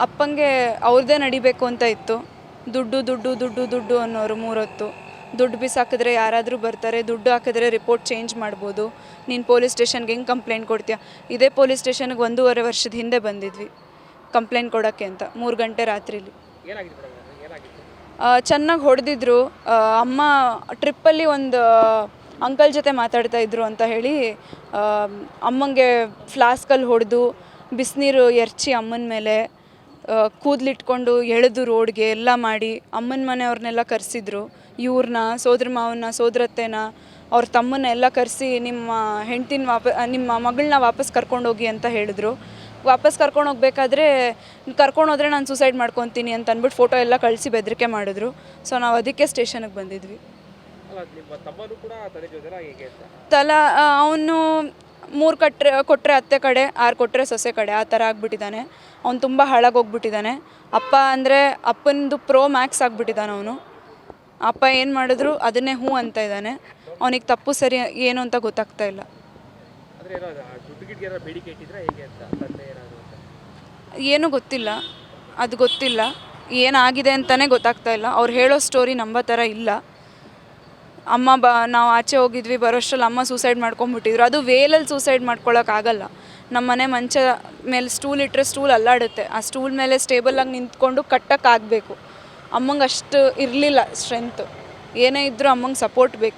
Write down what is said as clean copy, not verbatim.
ಅಪ್ಪಂಗೆ ಅವ್ರದ್ದೇ ನಡಿಬೇಕು ಅಂತ ಇತ್ತು. ದುಡ್ಡು ದುಡ್ಡು ದುಡ್ಡು ದುಡ್ಡು ಅನ್ನೋರು 3 ಹೊತ್ತು. ದುಡ್ಡು ಬಿಸಾಕಿದ್ರೆ ಯಾರಾದರೂ ಬರ್ತಾರೆ, ದುಡ್ಡು ಹಾಕಿದ್ರೆ ರಿಪೋರ್ಟ್ ಚೇಂಜ್ ಮಾಡ್ಬೋದು, ನೀನು ಪೊಲೀಸ್ ಸ್ಟೇಷನ್ಗೆ ಹೆಂಗೆ ಕಂಪ್ಲೇಂಟ್ ಕೊಡ್ತೀಯ. ಇದೇ ಪೊಲೀಸ್ ಸ್ಟೇಷನ್ಗೆ 1.5 ವರ್ಷದ ಹಿಂದೆ ಬಂದಿದ್ವಿ ಕಂಪ್ಲೇಂಟ್ ಕೊಡೋಕ್ಕೆ ಅಂತ, 3 ಗಂಟೆ ರಾತ್ರಿಲಿ. ಚೆನ್ನಾಗಿ ಹೊಡೆದಿದ್ರು. ಅಮ್ಮ ಟ್ರಿಪ್ಪಲ್ಲಿ ಒಂದು ಅಂಕಲ್ ಜೊತೆ ಮಾತಾಡ್ತಾ ಇದ್ರು ಅಂತ ಹೇಳಿ ಅಮ್ಮಂಗೆ ಫ್ಲಾಸ್ಕಲ್ಲಿ ಹೊಡೆದು ಬಿಸಿನೀರು ಎರಚಿ ಅಮ್ಮನ ಮೇಲೆ ಕೂದಲಿಟ್ಕೊಂಡು ಎಳೆದು ರೋಡ್ಗೆ ಎಲ್ಲ ಮಾಡಿ ಅಮ್ಮನ ಮನೆಯವ್ರನ್ನೆಲ್ಲ ಕರೆಸಿದ್ರು. ಇವ್ರನ್ನ, ಸೋದರ ಮಾವನ್ನ, ಸೋದರತ್ತೆನ, ಅವ್ರ ತಮ್ಮನ್ನ ಎಲ್ಲ ಕರೆಸಿ ನಿಮ್ಮ ಹೆಂಡ್ತಿನ ನಿಮ್ಮ ಮಗಳನ್ನ ವಾಪಸ್ ಕರ್ಕೊಂಡೋಗಿ ಅಂತ ಹೇಳಿದ್ರು. ವಾಪಸ್ ಕರ್ಕೊಂಡು ಹೋಗ್ಬೇಕಾದ್ರೆ ಕರ್ಕೊಂಡೋದ್ರೆ ನಾನು ಸೂಸೈಡ್ ಮಾಡ್ಕೊತೀನಿ ಅಂತ ಅಂದ್ಬಿಟ್ಟು ಫೋಟೋ ಎಲ್ಲ ಕಳಿಸಿ ಬೆದರಿಕೆ ಮಾಡಿದ್ರು. ಸೊ ನಾವು ಅದಕ್ಕೆ ಸ್ಟೇಷನ್ಗೆ ಬಂದಿದ್ವಿ. ಅವನು 3 ಕೊಟ್ಟರೆ ಅತ್ತೆ ಕಡೆ, 6 ಕೊಟ್ಟರೆ ಸೊಸೆ ಕಡೆ, ಆ ಥರ ಆಗಿಬಿಟ್ಟಿದ್ದಾನೆ. ಅವ್ನು ತುಂಬ ಹಾಳಾಗೋಗ್ಬಿಟ್ಟಿದ್ದಾನೆ. ಅಪ್ಪ ಅಂದರೆ ಅಪ್ಪನದು ಪ್ರೋ ಮ್ಯಾಕ್ಸ್ ಆಗಿಬಿಟ್ಟಿದ್ದಾನೆ ಅವನು. ಅಪ್ಪ ಏನು ಮಾಡಿದ್ರು ಅದನ್ನೇ ಹ್ಞೂ ಅಂತ ಇದ್ದಾನೆ. ಅವನಿಗೆ ತಪ್ಪು ಸರಿ ಏನು ಅಂತ ಗೊತ್ತಾಗ್ತಾ ಇಲ್ಲ. ಏನೂ ಗೊತ್ತಿಲ್ಲ, ಅದು ಗೊತ್ತಿಲ್ಲ, ಏನಾಗಿದೆ ಅಂತಲೇ ಗೊತ್ತಾಗ್ತಾ ಇಲ್ಲ. ಅವ್ರು ಹೇಳೋ ಸ್ಟೋರಿ ನಂಬೋ ಥರ ಇಲ್ಲ. ಅಮ್ಮ ನಾವು ಆಚೆ ಹೋಗಿದ್ವಿ, ಬರೋಷ್ಟರಲ್ಲಿ ಅಮ್ಮ ಸೂಸೈಡ್ ಮಾಡ್ಕೊಂಬಿಟ್ಟಿದ್ರು. ಅದು ವೇಲಲ್ಲಿ ಸೂಸೈಡ್ ಮಾಡ್ಕೊಳ್ಳೋಕ್ಕಾಗಲ್ಲ. ನಮ್ಮ ಮನೆ ಮಂಚ ಮೇಲೆ ಸ್ಟೂಲ್ ಇಟ್ಟರೆ ಸ್ಟೂಲ್ ಅಲ್ಲಾಡುತ್ತೆ. ಆ ಸ್ಟೂಲ್ ಮೇಲೆ ಸ್ಟೇಬಲಾಗಿ ನಿಂತ್ಕೊಂಡು ಕಟ್ಟೋಕ್ಕಾಗಬೇಕು. ಅಮ್ಮಂಗೆ ಅಷ್ಟು ಇರಲಿಲ್ಲ ಸ್ಟ್ರೆಂತು. ಏನೇ ಇದ್ದರೂ ಅಮ್ಮಂಗೆ ಸಪೋರ್ಟ್